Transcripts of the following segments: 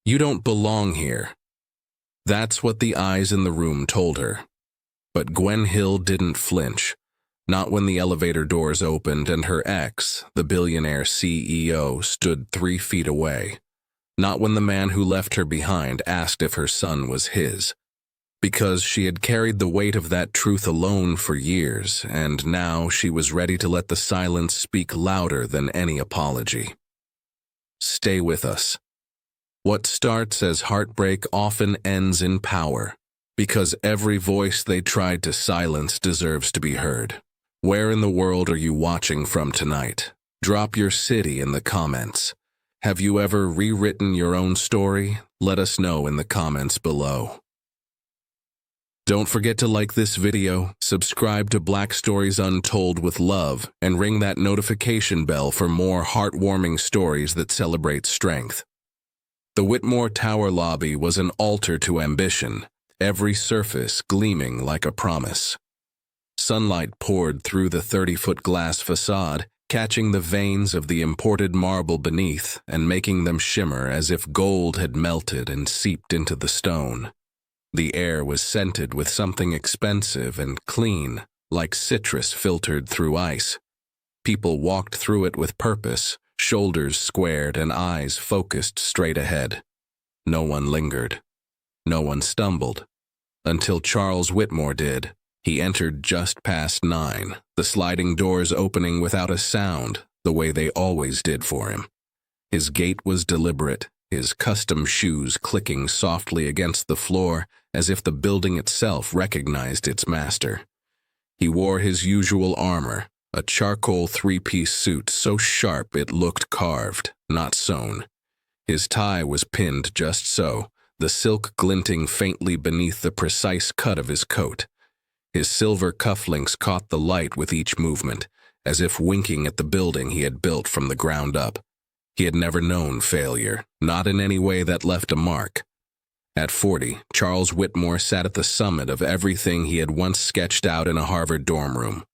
"You don't belong here." That's what the eyes in the room told her. But Gwen Hill didn't flinch, not when the elevator doors opened and her ex, the billionaire CEO, stood 3 feet away. Not when the man who left her behind asked if her son was his. Because she had carried the weight of that truth alone for years, and now she was ready to let the silence speak louder than any apology. Stay with us. What starts as heartbreak often ends in power, because every voice they tried to silence deserves to be heard. Where in the world are you watching from tonight? Drop your city in the comments. Have you ever rewritten your own story? Let us know in the comments below. Don't forget to like this video, subscribe to Black Stories Untold with love, and ring that notification bell for more heartwarming stories that celebrate strength. The Whitmore Tower lobby was an altar to ambition, every surface gleaming like a promise. Sunlight poured through the 30-foot glass facade, catching the veins of the imported marble beneath and making them shimmer as if gold had melted and seeped into the stone. The air was scented with something expensive and clean, like citrus filtered through ice. People walked through it with purpose, shoulders squared and eyes focused straight ahead. No one lingered. No one stumbled. Until Charles Whitmore did. He entered just past 9, the sliding doors opening without a sound, the way they always did for him. His gait was deliberate, his custom shoes clicking softly against the floor as if the building itself recognized its master. He wore his usual armor, a charcoal 3-piece suit so sharp it looked carved, not sewn. His tie was pinned just so, the silk glinting faintly beneath the precise cut of his coat. His silver cufflinks caught the light with each movement, as if winking at the building he had built from the ground up. He had never known failure, not in any way that left a mark. At 40, Charles Whitmore sat at the summit of everything he had once sketched out in a Harvard dorm room.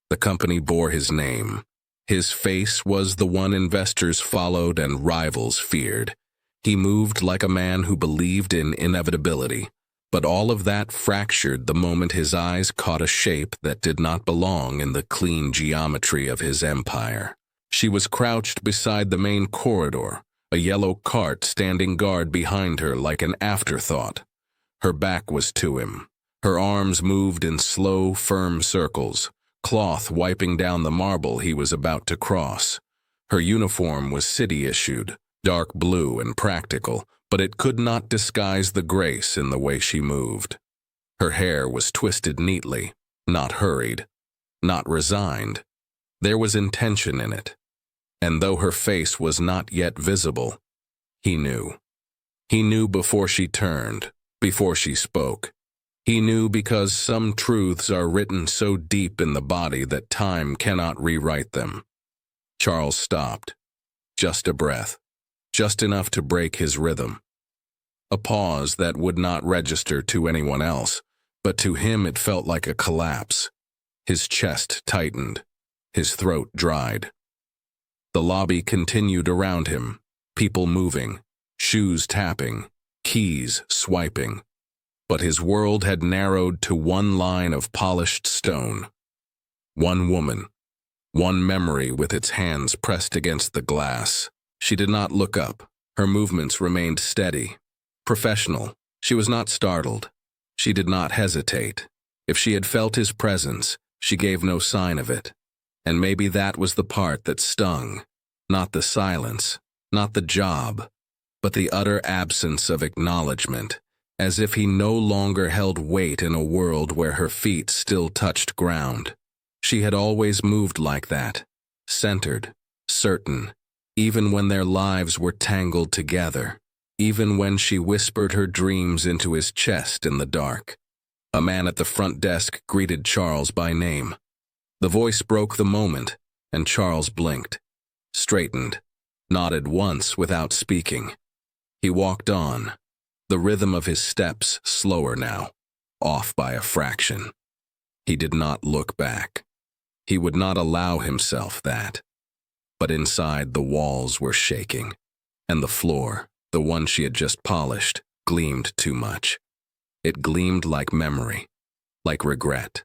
The company bore his name. His face was the one investors followed and rivals feared. He moved like a man who believed in inevitability, but all of that fractured the moment his eyes caught a shape that did not belong in the clean geometry of his empire. She was crouched beside the main corridor, a yellow cart standing guard behind her like an afterthought. Her back was to him. Her arms moved in slow, firm circles, cloth wiping down the marble he was about to cross. Her uniform was city-issued, dark blue and practical, but it could not disguise the grace in the way she moved. Her hair was twisted neatly, not hurried, not resigned. There was intention in it. And though her face was not yet visible, he knew. He knew before she turned, before she spoke. He knew because some truths are written so deep in the body that time cannot rewrite them. Charles stopped. Just a breath. Just enough to break his rhythm. A pause that would not register to anyone else, but to him it felt like a collapse. His chest tightened. His throat dried. The lobby continued around him, people moving, shoes tapping, keys swiping. But his world had narrowed to one line of polished stone. One woman, one memory with its hands pressed against the glass. She did not look up. Her movements remained steady, professional. She was not startled. She did not hesitate. If she had felt his presence, she gave no sign of it. And maybe that was the part that stung. Not the silence, not the job, but the utter absence of acknowledgement, as if he no longer held weight in a world where her feet still touched ground. She had always moved like that, centered, certain, even when their lives were tangled together, even when she whispered her dreams into his chest in the dark. A man at the front desk greeted Charles by name. The voice broke the moment, and Charles blinked, straightened, nodded once without speaking. He walked on, the rhythm of his steps slower now, off by a fraction. He did not look back. He would not allow himself that. But inside the walls were shaking, and the floor, the one she had just polished, gleamed too much. It gleamed like memory, like regret,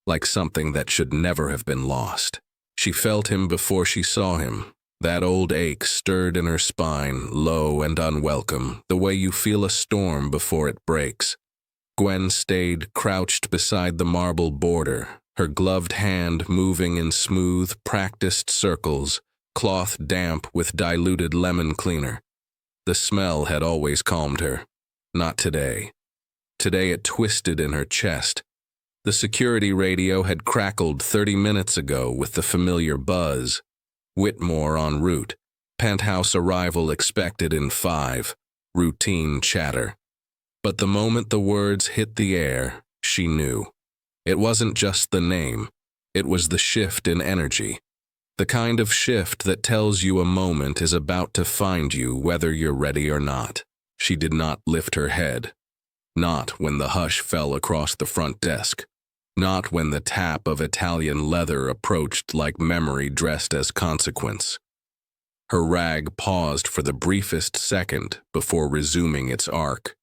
like something that should never have been lost. She felt him before she saw him. That old ache stirred in her spine, low and unwelcome, the way you feel a storm before it breaks. Gwen stayed crouched beside the marble border, her gloved hand moving in smooth, practiced circles, cloth damp with diluted lemon cleaner. The smell had always calmed her. Not today. Today it twisted in her chest. The security radio had crackled 30 minutes ago with the familiar buzz. Whitmore en route. Penthouse arrival expected in 5. Routine chatter. But the moment the words hit the air, she knew. It wasn't just the name. It was the shift in energy. The kind of shift that tells you a moment is about to find you whether you're ready or not. She did not lift her head. Not when the hush fell across the front desk. Not when the tap of Italian leather approached like memory dressed as consequence. Her rag paused for the briefest second before resuming its arc.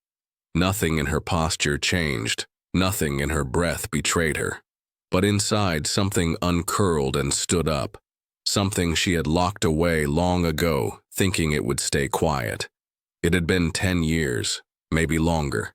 Nothing in her posture changed. Nothing in her breath betrayed her. But inside, something uncurled and stood up. Something she had locked away long ago, thinking it would stay quiet. It had been 10 years, maybe longer.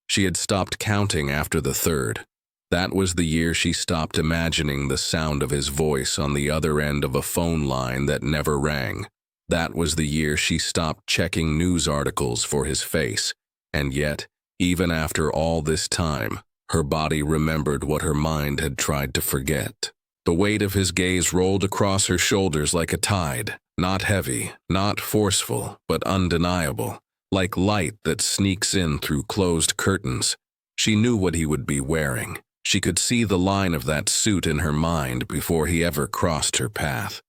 She had stopped counting after the 3rd. That was the year she stopped imagining the sound of his voice on the other end of a phone line that never rang. That was the year she stopped checking news articles for his face. And yet, even after all this time, her body remembered what her mind had tried to forget. The weight of his gaze rolled across her shoulders like a tide, not heavy, not forceful, but undeniable, like light that sneaks in through closed curtains. She knew what he would be wearing. She could see the line of that suit in her mind before he ever crossed her path.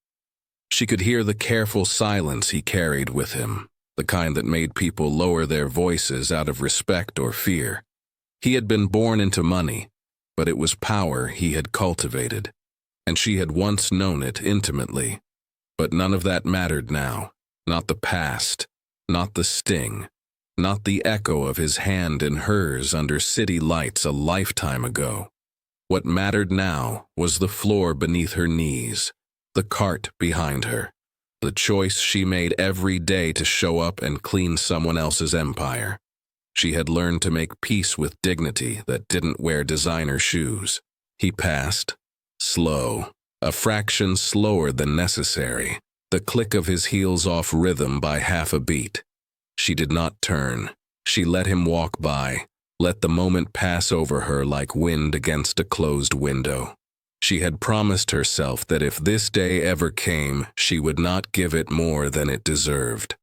She could hear the careful silence he carried with him, the kind that made people lower their voices out of respect or fear. He had been born into money, but it was power he had cultivated, and she had once known it intimately. But none of that mattered now, not the past, not the sting. Not the echo of his hand in hers under city lights a lifetime ago. What mattered now was the floor beneath her knees, the cart behind her, the choice she made every day to show up and clean someone else's empire. She had learned to make peace with dignity that didn't wear designer shoes. He passed, slow, a fraction slower than necessary, the click of his heels off rhythm by half a beat. She did not turn. She let him walk by, let the moment pass over her like wind against a closed window. She had promised herself that if this day ever came, she would not give it more than it deserved.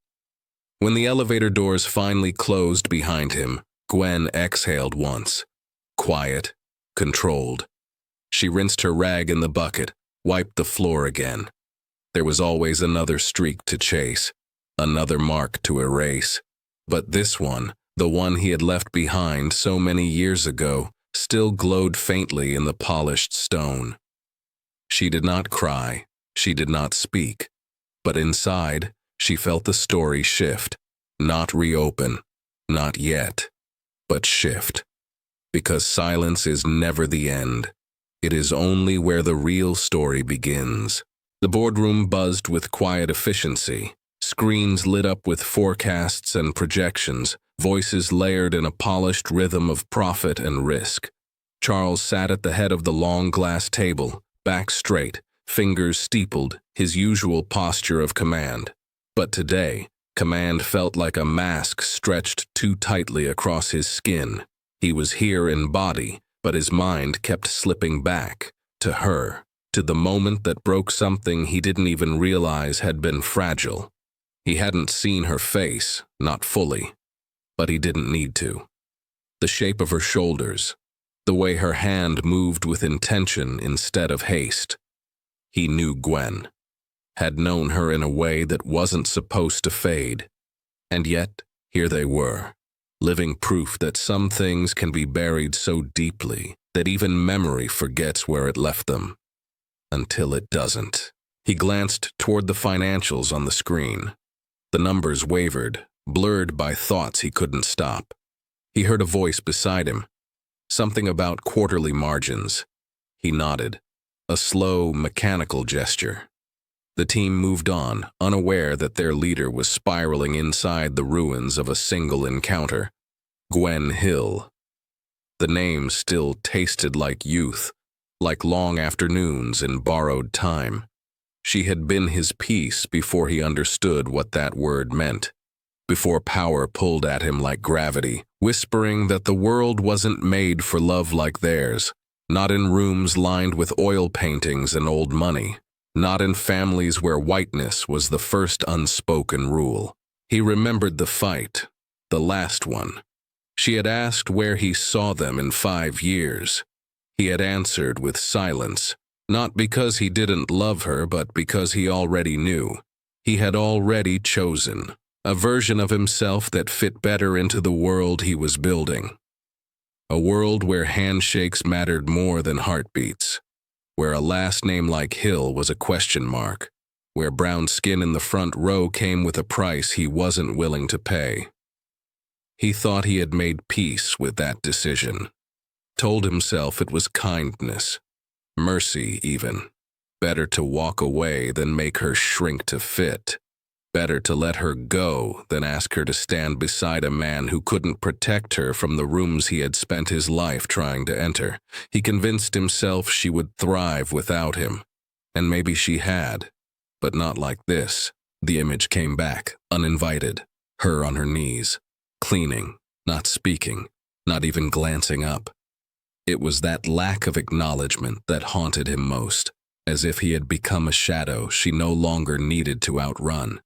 When the elevator doors finally closed behind him, Gwen exhaled once. Quiet, controlled. She rinsed her rag in the bucket, wiped the floor again. There was always another streak to chase. Another mark to erase. But this one, the one he had left behind so many years ago, still glowed faintly in the polished stone. She did not cry, she did not speak, but inside, she felt the story shift, not reopen, not yet, but shift. Because silence is never the end. It is only where the real story begins. The boardroom buzzed with quiet efficiency. Screens lit up with forecasts and projections, voices layered in a polished rhythm of profit and risk. Charles sat at the head of the long glass table, back straight, fingers steepled, his usual posture of command. But today, command felt like a mask stretched too tightly across his skin. He was here in body, but his mind kept slipping back, to her, to the moment that broke something he didn't even realize had been fragile. He hadn't seen her face, not fully, but he didn't need to. The shape of her shoulders, the way her hand moved with intention instead of haste. He knew Gwen, had known her in a way that wasn't supposed to fade. And yet, here they were, living proof that some things can be buried so deeply that even memory forgets where it left them. Until it doesn't. He glanced toward the financials on the screen. The numbers wavered, blurred by thoughts he couldn't stop. He heard a voice beside him, something about quarterly margins. He nodded, a slow, mechanical gesture. The team moved on, unaware that their leader was spiraling inside the ruins of a single encounter. Gwen Hill. The name still tasted like youth, like long afternoons in borrowed time. She had been his peace before he understood what that word meant, before power pulled at him like gravity, whispering that the world wasn't made for love like theirs, not in rooms lined with oil paintings and old money, not in families where whiteness was the first unspoken rule. He remembered the fight, the last one. She had asked where he saw them in 5 years. He had answered with silence, not because he didn't love her, but because he already knew. He had already chosen a version of himself that fit better into the world he was building. A world where handshakes mattered more than heartbeats, where a last name like Hill was a question mark, where brown skin in the front row came with a price he wasn't willing to pay. He thought he had made peace with that decision, told himself it was kindness, mercy even. Better to walk away than make her shrink to fit. Better to let her go than ask her to stand beside a man who couldn't protect her from the rooms he had spent his life trying to enter. He convinced himself she would thrive without him, and maybe she had, but not like this. The image came back, uninvited, her on her knees, cleaning, not speaking, not even glancing up. It was that lack of acknowledgement that haunted him most, as if he had become a shadow she no longer needed to outrun.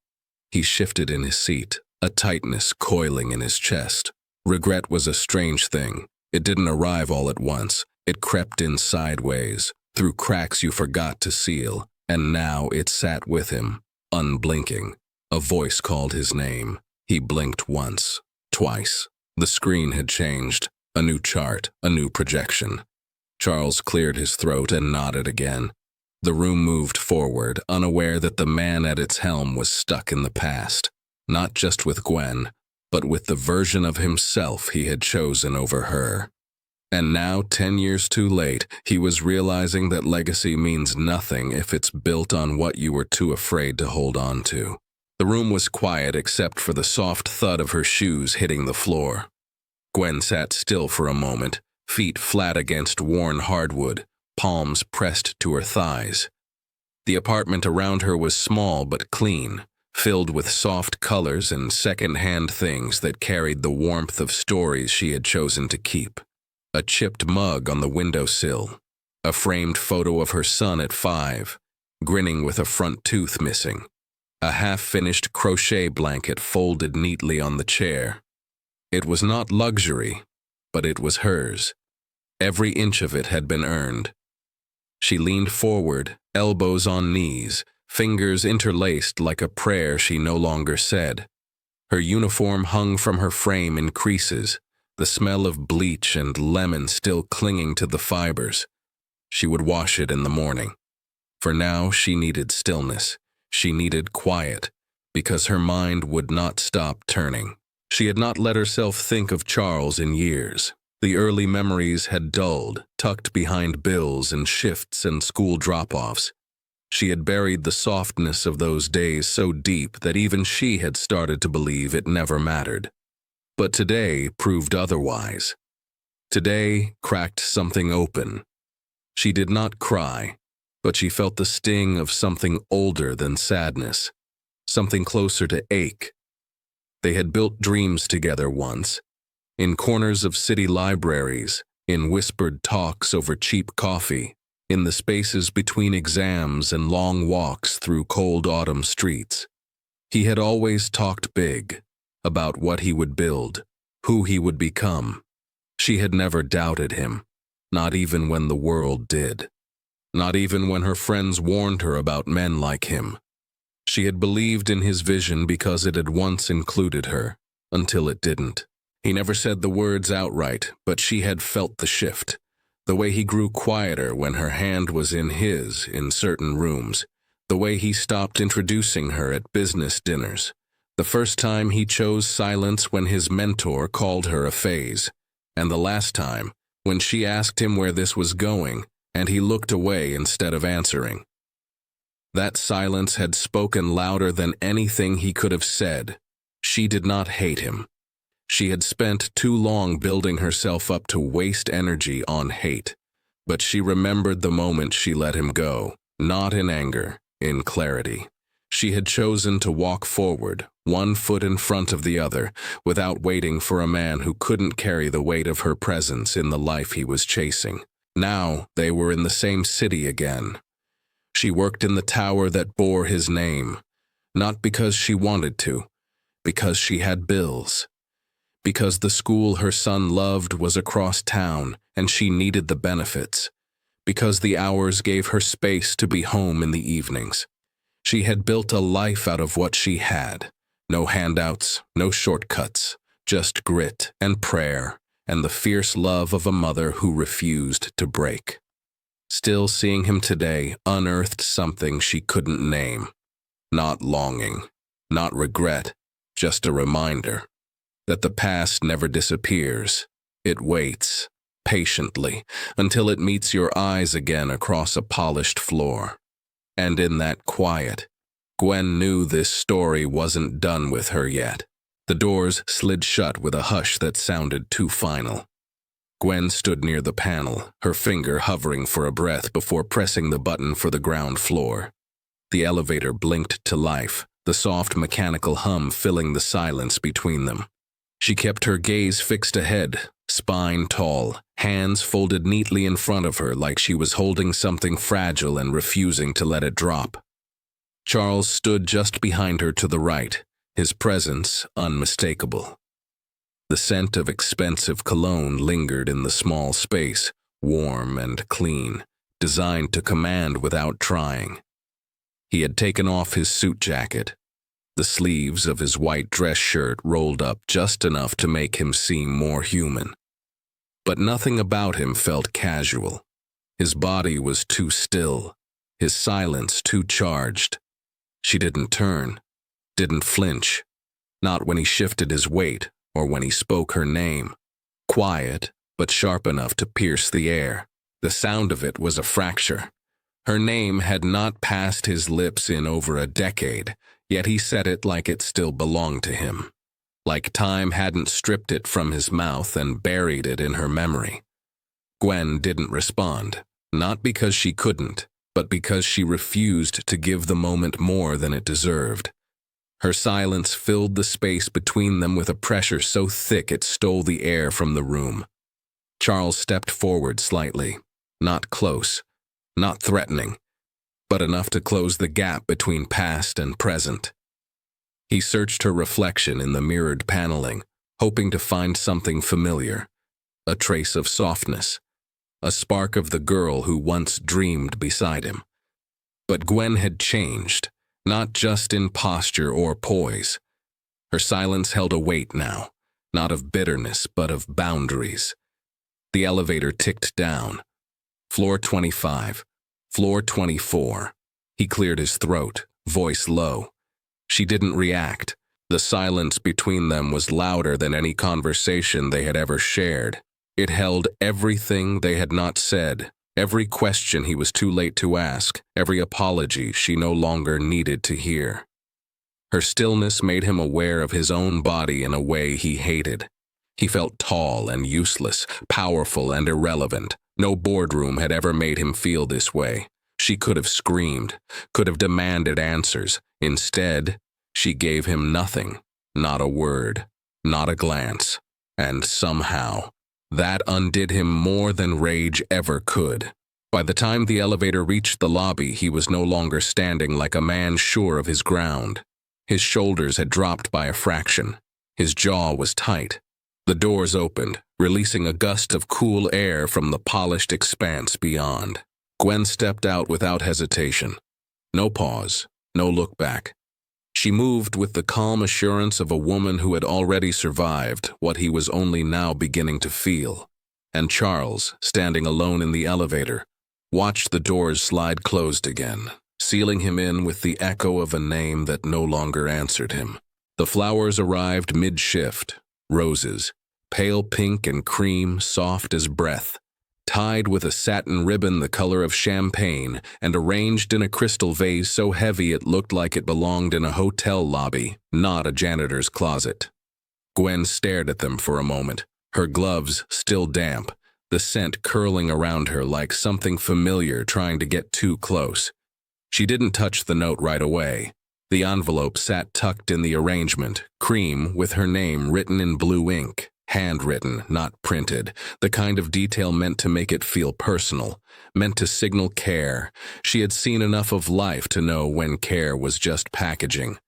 He shifted in his seat, a tightness coiling in his chest. Regret was a strange thing. It didn't arrive all at once. It crept in sideways, through cracks you forgot to seal, and now it sat with him, unblinking. A voice called his name. He blinked once, twice. The screen had changed. A new chart, a new projection. Charles cleared his throat and nodded again. The room moved forward, unaware that the man at its helm was stuck in the past, not just with Gwen, but with the version of himself he had chosen over her. And now, 10 years too late, he was realizing that legacy means nothing if it's built on what you were too afraid to hold on to. The room was quiet except for the soft thud of her shoes hitting the floor. Gwen sat still for a moment, feet flat against worn hardwood, palms pressed to her thighs. The apartment around her was small but clean, filled with soft colors and second-hand things that carried the warmth of stories she had chosen to keep. A chipped mug on the windowsill, a framed photo of her son at 5, grinning with a front tooth missing, a half-finished crochet blanket folded neatly on the chair. It was not luxury, but it was hers. Every inch of it had been earned. She leaned forward, elbows on knees, fingers interlaced like a prayer she no longer said. Her uniform hung from her frame in creases, the smell of bleach and lemon still clinging to the fibers. She would wash it in the morning. For now, she needed stillness. She needed quiet, because her mind would not stop turning. She had not let herself think of Charles in years. The early memories had dulled, tucked behind bills and shifts and school drop-offs. She had buried the softness of those days so deep that even she had started to believe it never mattered. But today proved otherwise. Today cracked something open. She did not cry, but she felt the sting of something older than sadness, something closer to ache. They had built dreams together once, in corners of city libraries, in whispered talks over cheap coffee, in the spaces between exams and long walks through cold autumn streets. He had always talked big, about what he would build, who he would become. She had never doubted him, not even when the world did. Not even when her friends warned her about men like him. She had believed in his vision because it had once included her, until it didn't. He never said the words outright, but she had felt the shift. The way he grew quieter when her hand was in his in certain rooms. The way he stopped introducing her at business dinners. The first time he chose silence when his mentor called her a phase, and the last time when she asked him where this was going, and he looked away instead of answering. That silence had spoken louder than anything he could have said. She did not hate him. She had spent too long building herself up to waste energy on hate, but she remembered the moment she let him go, not in anger, in clarity. She had chosen to walk forward, one foot in front of the other, without waiting for a man who couldn't carry the weight of her presence in the life he was chasing. Now they were in the same city again. She worked in the tower that bore his name, not because she wanted to, because she had bills. Because the school her son loved was across town and she needed the benefits. Because the hours gave her space to be home in the evenings. She had built a life out of what she had. No handouts, no shortcuts, just grit and prayer and the fierce love of a mother who refused to break. Still seeing him today unearthed something she couldn't name. Not longing, not regret, just a reminder that the past never disappears. It waits, patiently, until it meets your eyes again across a polished floor. And in that quiet, Gwen knew this story wasn't done with her yet. The doors slid shut with a hush that sounded too final. Gwen stood near the panel, her finger hovering for a breath before pressing the button for the ground floor. The elevator blinked to life, the soft mechanical hum filling the silence between them. She kept her gaze fixed ahead, spine tall, hands folded neatly in front of her like she was holding something fragile and refusing to let it drop. Charles stood just behind her to the right, his presence unmistakable. The scent of expensive cologne lingered in the small space, warm and clean, designed to command without trying. He had taken off his suit jacket. The sleeves of his white dress shirt rolled up just enough to make him seem more human. But nothing about him felt casual. His body was too still, his silence too charged. She didn't turn, didn't flinch, not when he shifted his weight or when he spoke her name. Quiet, but sharp enough to pierce the air. The sound of it was a fracture. Her name had not passed his lips in over a decade, yet he said it like it still belonged to him. Like time hadn't stripped it from his mouth and buried it in her memory. Gwen didn't respond, not because she couldn't, but because she refused to give the moment more than it deserved. Her silence filled the space between them with a pressure so thick it stole the air from the room. Charles stepped forward slightly, not close, not threatening, but enough to close the gap between past and present. He searched her reflection in the mirrored paneling, hoping to find something familiar, a trace of softness, a spark of the girl who once dreamed beside him. But Gwen had changed, not just in posture or poise. Her silence held a weight now, not of bitterness but of boundaries. The elevator ticked down. Floor 25, floor 24. He cleared his throat, voice low. She didn't react. The silence between them was louder than any conversation they had ever shared. It held everything they had not said, every question he was too late to ask, every apology she no longer needed to hear. Her stillness made him aware of his own body in a way he hated. He felt tall and useless, powerful and irrelevant. No boardroom had ever made him feel this way. She could have screamed, could have demanded answers. Instead, she gave him nothing, not a word, not a glance. And somehow, that undid him more than rage ever could. By the time the elevator reached the lobby, he was no longer standing like a man sure of his ground. His shoulders had dropped by a fraction. His jaw was tight. The doors opened, releasing a gust of cool air from the polished expanse beyond. Gwen stepped out without hesitation. No pause, no look back. She moved with the calm assurance of a woman who had already survived what he was only now beginning to feel. And Charles, standing alone in the elevator, watched the doors slide closed again, sealing him in with the echo of a name that no longer answered him. The flowers arrived mid-shift, roses, pale pink and cream, soft as breath, tied with a satin ribbon the color of champagne and arranged in a crystal vase so heavy it looked like it belonged in a hotel lobby, not a janitor's closet. Gwen stared at them for a moment, her gloves still damp, the scent curling around her like something familiar trying to get too close. She didn't touch the note right away. The envelope sat tucked in the arrangement, cream with her name written in blue ink, handwritten, not printed, the kind of detail meant to make it feel personal, meant to signal care. She had seen enough of life to know when care was just packaging.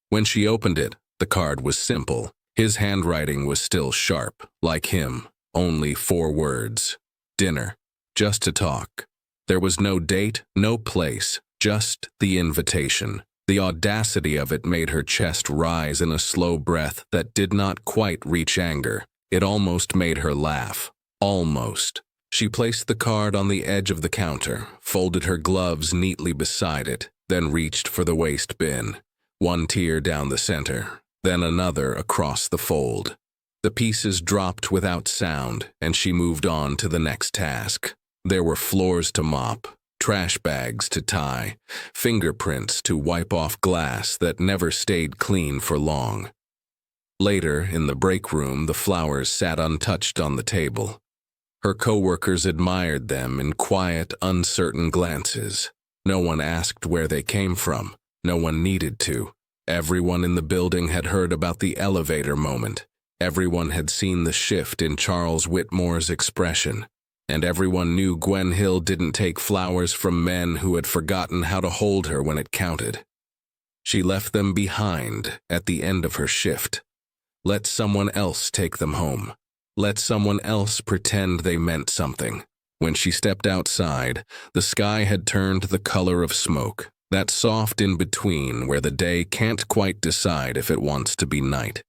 When she opened it, the card was simple. His handwriting was still sharp, like him, only 4 words. Dinner, just to talk. There was no date, no place, just the invitation. The audacity of it made her chest rise in a slow breath that did not quite reach anger. It almost made her laugh. Almost. She placed the card on the edge of the counter, folded her gloves neatly beside it, then reached for the waste bin. 1 tear down the center, then another across the fold. The pieces dropped without sound, and she moved on to the next task. There were floors to mop, trash bags to tie, fingerprints to wipe off glass that never stayed clean for long. Later, in the break room, the flowers sat untouched on the table. Her coworkers admired them in quiet, uncertain glances. No one asked where they came from. No one needed to. Everyone in the building had heard about the elevator moment. Everyone had seen the shift in Charles Whitmore's expression. And everyone knew Gwen Hill didn't take flowers from men who had forgotten how to hold her when it counted. She left them behind at the end of her shift. Let someone else take them home. Let someone else pretend they meant something. When she stepped outside, the sky had turned the color of smoke, that soft in-between where the day can't quite decide if it wants to be night.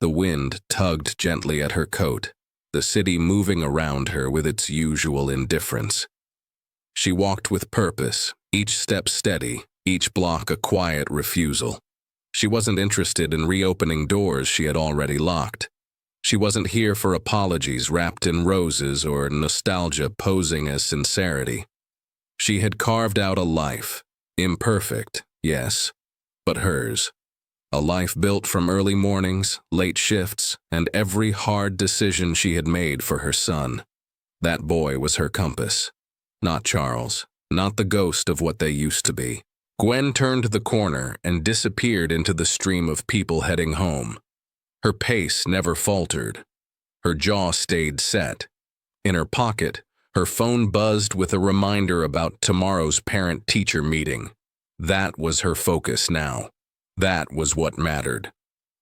The wind tugged gently at her coat, the city moving around her with its usual indifference. She walked with purpose, each step steady, each block a quiet refusal. She wasn't interested in reopening doors she had already locked. She wasn't here for apologies wrapped in roses or nostalgia posing as sincerity. She had carved out a life, imperfect, yes, but hers. A life built from early mornings, late shifts, and every hard decision she had made for her son. That boy was her compass. Not Charles, not the ghost of what they used to be. Gwen turned the corner and disappeared into the stream of people heading home. Her pace never faltered. Her jaw stayed set. In her pocket, her phone buzzed with a reminder about tomorrow's parent-teacher meeting. That was her focus now. That was what mattered.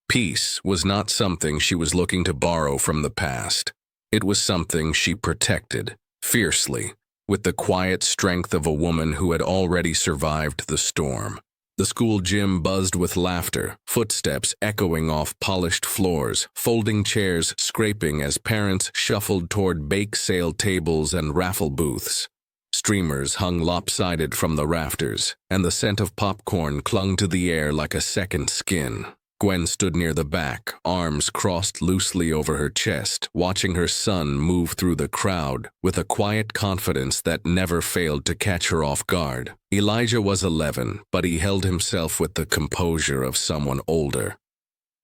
Peace was not something she was looking to borrow from the past. It was something she protected, fiercely, with the quiet strength of a woman who had already survived the storm. The school gym buzzed with laughter, footsteps echoing off polished floors, folding chairs scraping as parents shuffled toward bake sale tables and raffle booths. Streamers hung lopsided from the rafters, and the scent of popcorn clung to the air like a second skin. Gwen stood near the back, arms crossed loosely over her chest, watching her son move through the crowd with a quiet confidence that never failed to catch her off guard. Elijah was 11, but he held himself with the composure of someone older.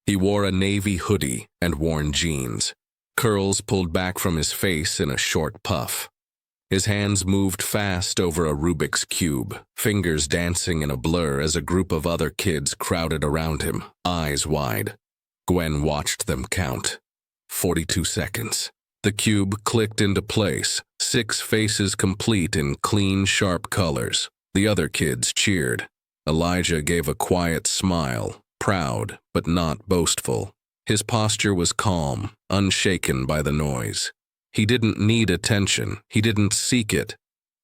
He wore a navy hoodie and worn jeans, curls pulled back from his face in a short puff. His hands moved fast over a Rubik's Cube, fingers dancing in a blur as a group of other kids crowded around him, eyes wide. Gwen watched them count. 42 seconds. The cube clicked into place, 6 faces complete in clean, sharp colors. The other kids cheered. Elijah gave a quiet smile, proud but not boastful. His posture was calm, unshaken by the noise. He didn't need attention, he didn't seek it,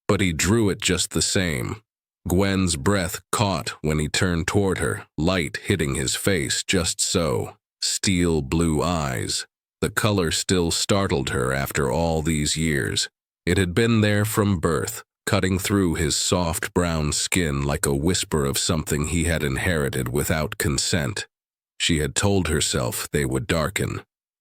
but he drew it just the same. Gwen's breath caught when he turned toward her, light hitting his face just so. Steel blue eyes. The color still startled her after all these years. It had been there from birth, cutting through his soft brown skin like a whisper of something he had inherited without consent. She had told herself they would darken,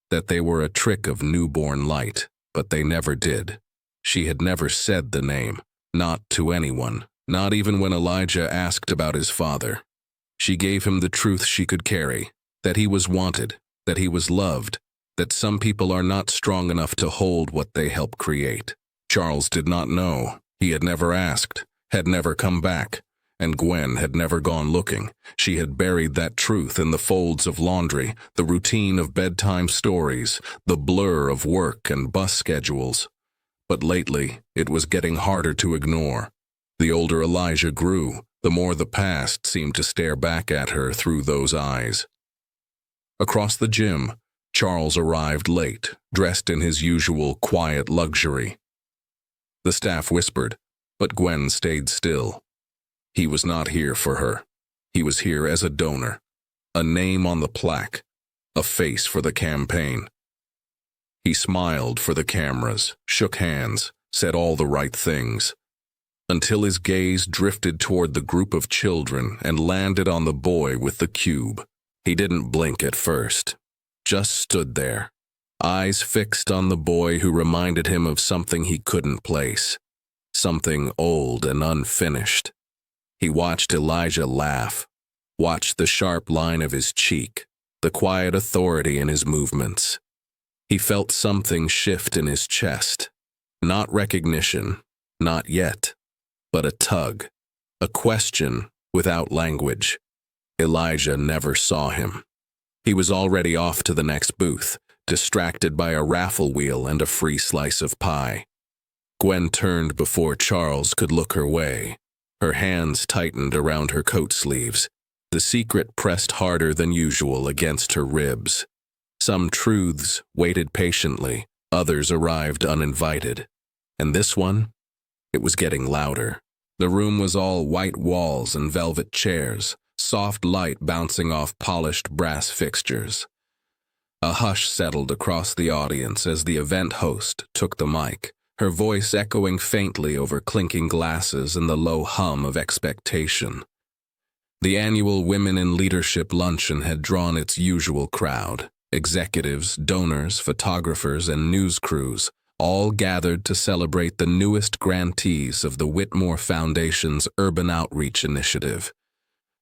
that they were a trick of newborn light, but they never did. She had never said the name, not to anyone, not even when Elijah asked about his father. She gave him the truth she could carry, that he was wanted, that he was loved, that some people are not strong enough to hold what they help create. Charles did not know. He had never asked, had never come back, and Gwen had never gone looking. She had buried that truth in the folds of laundry, the routine of bedtime stories, the blur of work and bus schedules. But lately, it was getting harder to ignore. The older Elijah grew, the more the past seemed to stare back at her through those eyes. Across the gym, Charles arrived late, dressed in his usual quiet luxury. The staff whispered, but Gwen stayed still. He was not here for her. He was here as a donor, a name on the plaque, a face for the campaign. He smiled for the cameras, shook hands, said all the right things, until his gaze drifted toward the group of children and landed on the boy with the cube. He didn't blink at first, just stood there, eyes fixed on the boy who reminded him of something he couldn't place, something old and unfinished. He watched Elijah laugh, watched the sharp line of his cheek, the quiet authority in his movements. He felt something shift in his chest, not recognition, not yet, but a tug, a question without language. Elijah never saw him. He was already off to the next booth, distracted by a raffle wheel and a free slice of pie. Gwen turned before Charles could look her way. Her hands tightened around her coat sleeves, the secret pressed harder than usual against her ribs. Some truths waited patiently, others arrived uninvited. And this one? It was getting louder. The room was all white walls and velvet chairs, soft light bouncing off polished brass fixtures. A hush settled across the audience as the event host took the mic, her voice echoing faintly over clinking glasses and the low hum of expectation. The annual Women in Leadership luncheon had drawn its usual crowd, executives, donors, photographers, and news crews, all gathered to celebrate the newest grantees of the Whitmore Foundation's Urban Outreach Initiative.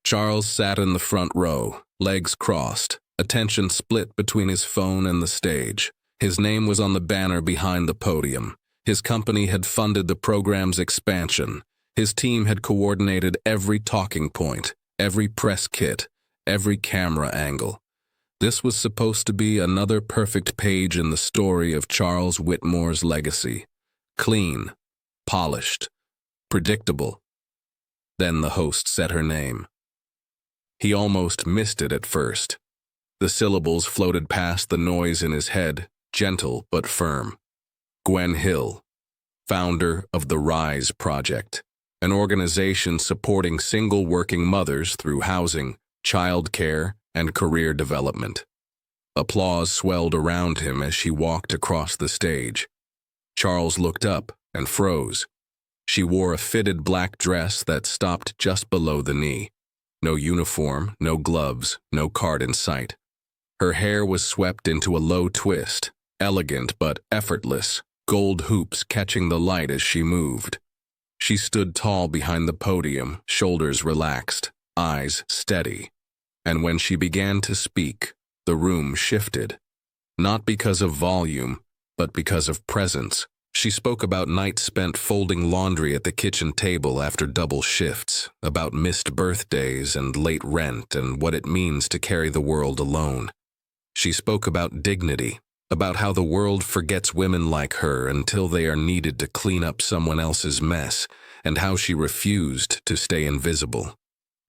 Charles sat in the front row, legs crossed, attention split between his phone and the stage. His name was on the banner behind the podium. His company had funded the program's expansion. His team had coordinated every talking point, every press kit, every camera angle. This was supposed to be another perfect page in the story of Charles Whitmore's legacy. Clean, polished, predictable. Then the host said her name. He almost missed it at first. The syllables floated past the noise in his head, gentle but firm. Gwen Hill, founder of the RISE Project, an organization supporting single working mothers through housing, child care, and career development. Applause swelled around him as she walked across the stage. Charles looked up and froze. She wore a fitted black dress that stopped just below the knee. No uniform, no gloves, no card in sight. Her hair was swept into a low twist, elegant but effortless, gold hoops catching the light as she moved. She stood tall behind the podium, shoulders relaxed, eyes steady. And when she began to speak, the room shifted. Not because of volume, but because of presence. She spoke about nights spent folding laundry at the kitchen table after double shifts, about missed birthdays and late rent and what it means to carry the world alone. She spoke about dignity, about how the world forgets women like her until they are needed to clean up someone else's mess, and how she refused to stay invisible.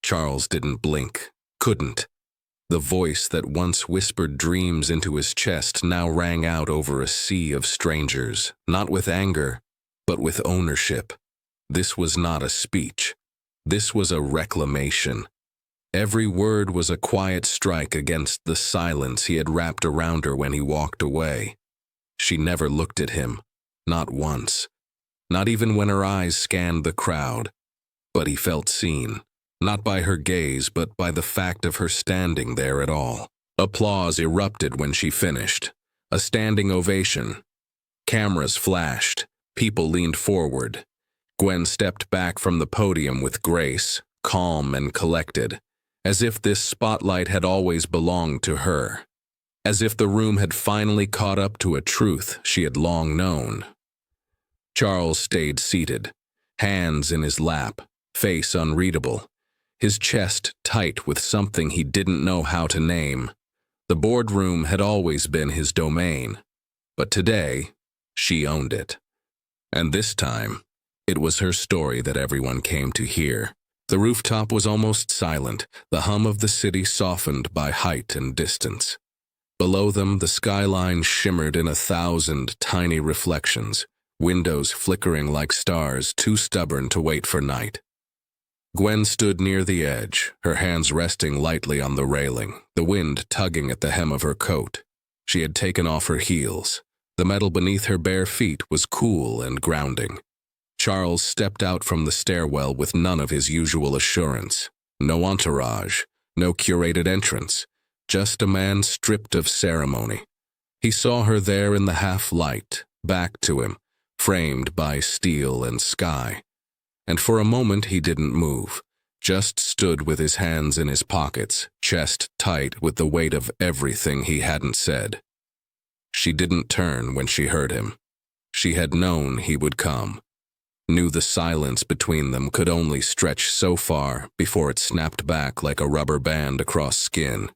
Charles didn't blink, couldn't. The voice that once whispered dreams into his chest now rang out over a sea of strangers, not with anger, but with ownership. This was not a speech. This was a reclamation. Every word was a quiet strike against the silence he had wrapped around her when he walked away. She never looked at him, not once, not even when her eyes scanned the crowd. But he felt seen, not by her gaze, but by the fact of her standing there at all. Applause erupted when she finished. A standing ovation. Cameras flashed. People leaned forward. Gwen stepped back from the podium with grace, calm and collected, as if this spotlight had always belonged to her, as if the room had finally caught up to a truth she had long known. Charles stayed seated, hands in his lap, face unreadable, his chest tight with something he didn't know how to name. The boardroom had always been his domain, but today, she owned it. And this time, it was her story that everyone came to hear. The rooftop was almost silent, the hum of the city softened by height and distance. Below them, the skyline shimmered in 1,000 tiny reflections, windows flickering like stars too stubborn to wait for night. Gwen stood near the edge, her hands resting lightly on the railing, the wind tugging at the hem of her coat. She had taken off her heels. The metal beneath her bare feet was cool and grounding. Charles stepped out from the stairwell with none of his usual assurance. No entourage, no curated entrance, just a man stripped of ceremony. He saw her there in the half-light, back to him, framed by steel and sky. And for a moment he didn't move, just stood with his hands in his pockets, chest tight with the weight of everything he hadn't said. She didn't turn when she heard him. She had known he would come, knew the silence between them could only stretch so far before it snapped back like a rubber band across skin.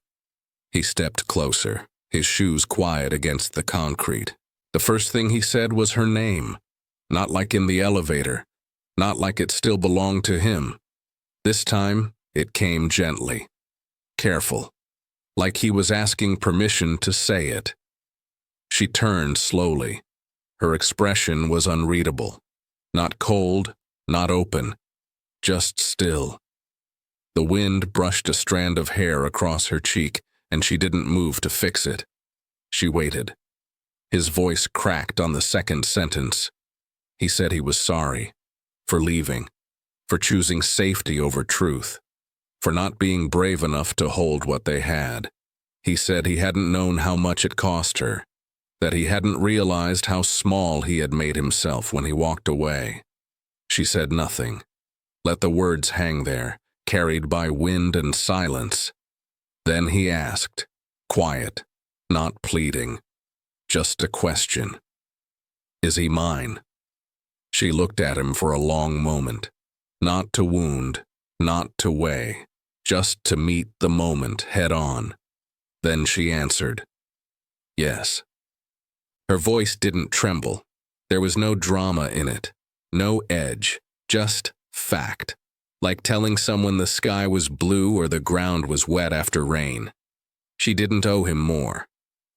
He stepped closer, his shoes quiet against the concrete. The first thing he said was her name, not like in the elevator, not like it still belonged to him. This time, it came gently, careful, like he was asking permission to say it. She turned slowly. Her expression was unreadable. Not cold, not open, just still. The wind brushed a strand of hair across her cheek, and she didn't move to fix it. She waited. His voice cracked on the second sentence. He said he was sorry, for leaving, for choosing safety over truth, for not being brave enough to hold what they had. He said he hadn't known how much it cost her, that he hadn't realized how small he had made himself when he walked away. She said nothing, let the words hang there, carried by wind and silence. Then he asked, quiet, not pleading, just a question. Is he mine? She looked at him for a long moment, not to wound, not to weigh, just to meet the moment head on. Then she answered, yes. Her voice didn't tremble. There was no drama in it, no edge, just fact, like telling someone the sky was blue or the ground was wet after rain. She didn't owe him more.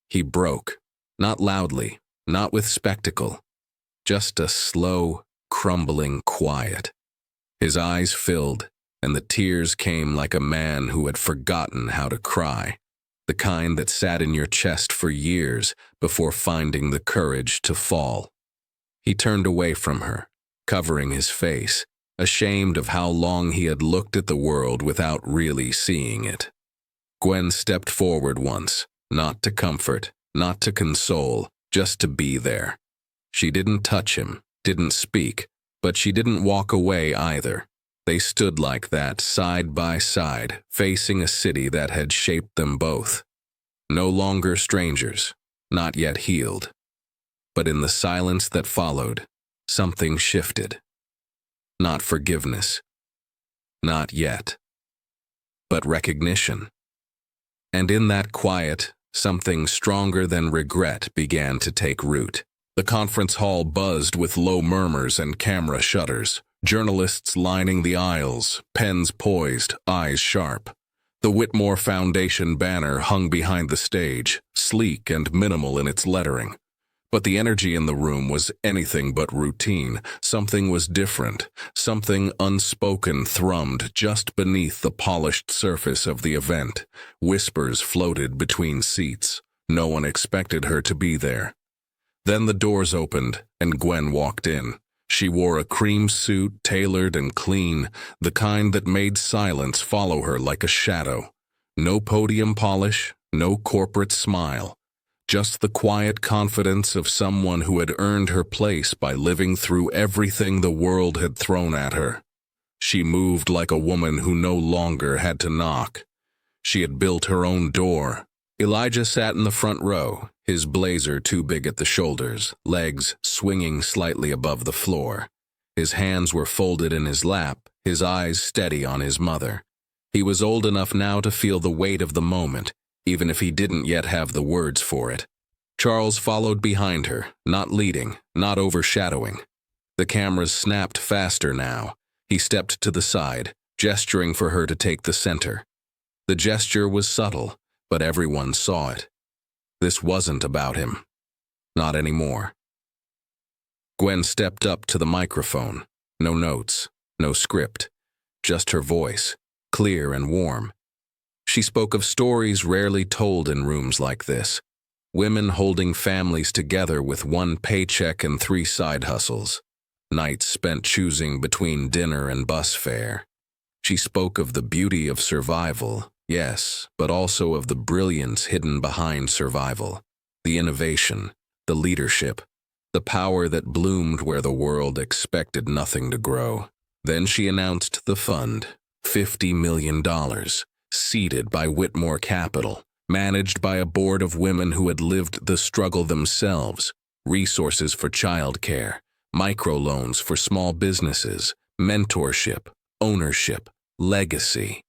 He broke, not loudly, not with spectacle, just a slow, crumbling quiet. His eyes filled, and the tears came like a man who had forgotten how to cry, the kind that sat in your chest for years before finding the courage to fall. He turned away from her, covering his face, ashamed of how long he had looked at the world without really seeing it. Gwen stepped forward once, not to comfort, not to console, just to be there. She didn't touch him, didn't speak, but she didn't walk away either. They stood like that, side by side, facing a city that had shaped them both. No longer strangers, not yet healed. But in the silence that followed, something shifted. Not forgiveness. Not yet. But recognition. And in that quiet, something stronger than regret began to take root. The conference hall buzzed with low murmurs and camera shutters, journalists lining the aisles, pens poised, eyes sharp. The Whitmore Foundation banner hung behind the stage, sleek and minimal in its lettering. But the energy in the room was anything but routine. Something was different. Something unspoken thrummed just beneath the polished surface of the event. Whispers floated between seats. No one expected her to be there. Then the doors opened, and Gwen walked in. She wore a cream suit, tailored and clean, the kind that made silence follow her like a shadow. No podium polish, no corporate smile. Just the quiet confidence of someone who had earned her place by living through everything the world had thrown at her. She moved like a woman who no longer had to knock. She had built her own door. Elijah sat in the front row, his blazer too big at the shoulders, legs swinging slightly above the floor. His hands were folded in his lap, his eyes steady on his mother. He was old enough now to feel the weight of the moment, even if he didn't yet have the words for it. Charles followed behind her, not leading, not overshadowing. The cameras snapped faster now. He stepped to the side, gesturing for her to take the center. The gesture was subtle, but everyone saw it. This wasn't about him. Not anymore. Gwen stepped up to the microphone. No notes, no script, just her voice, clear and warm. She spoke of stories rarely told in rooms like this. Women holding families together with one paycheck and 3 side hustles. Nights spent choosing between dinner and bus fare. She spoke of the beauty of survival, yes, but also of the brilliance hidden behind survival. The innovation, the leadership, the power that bloomed where the world expected nothing to grow. Then she announced the fund, $50 million. Seeded by Whitmore Capital, managed by a board of women who had lived the struggle themselves, resources for childcare, microloans for small businesses, mentorship, ownership, legacy.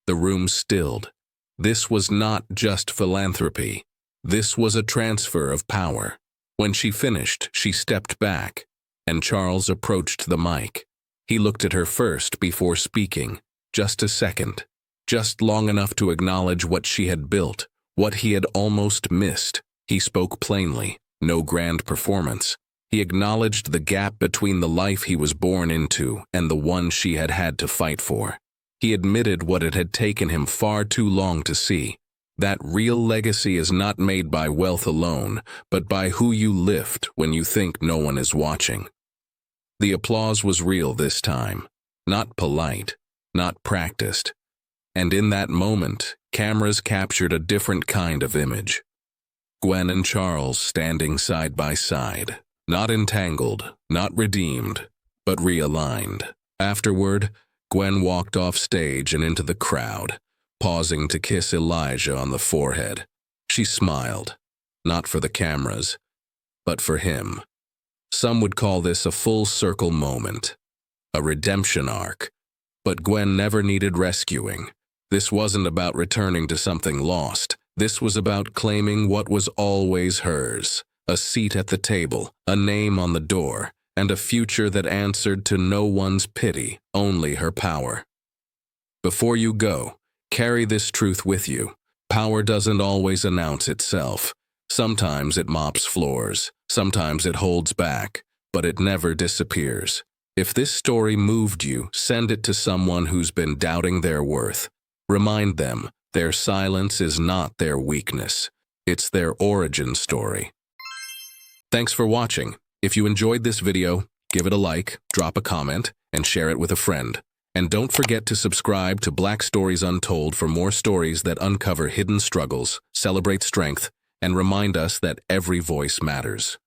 The room stilled. This was not just philanthropy. This was a transfer of power. When she finished, she stepped back, and Charles approached the mic. He looked at her first before speaking, just a second. Just long enough to acknowledge what she had built, what he had almost missed. He spoke plainly, no grand performance. He acknowledged the gap between the life he was born into and the one she had had to fight for. He admitted what it had taken him far too long to see, that real legacy is not made by wealth alone, but by who you lift when you think no one is watching. The applause was real this time, not polite, not practiced. And in that moment, cameras captured a different kind of image. Gwen and Charles standing side by side, not entangled, not redeemed, but realigned. Afterward, Gwen walked off stage and into the crowd, pausing to kiss Elijah on the forehead. She smiled, not for the cameras, but for him. Some would call this a full circle moment, a redemption arc. But Gwen never needed rescuing. This wasn't about returning to something lost. This was about claiming what was always hers, a seat at the table, a name on the door, and a future that answered to no one's pity, only her power. Before you go, carry this truth with you. Power doesn't always announce itself. Sometimes it mops floors, sometimes it holds back, but it never disappears. If this story moved you, send it to someone who's been doubting their worth. Remind them their silence is not their weakness. It's their origin story. Thanks for watching. If you enjoyed this video, give it a like, drop a comment, and share it with a friend. And don't forget to subscribe to Black Stories Untold for more stories that uncover hidden struggles, celebrate strength, and remind us that every voice matters.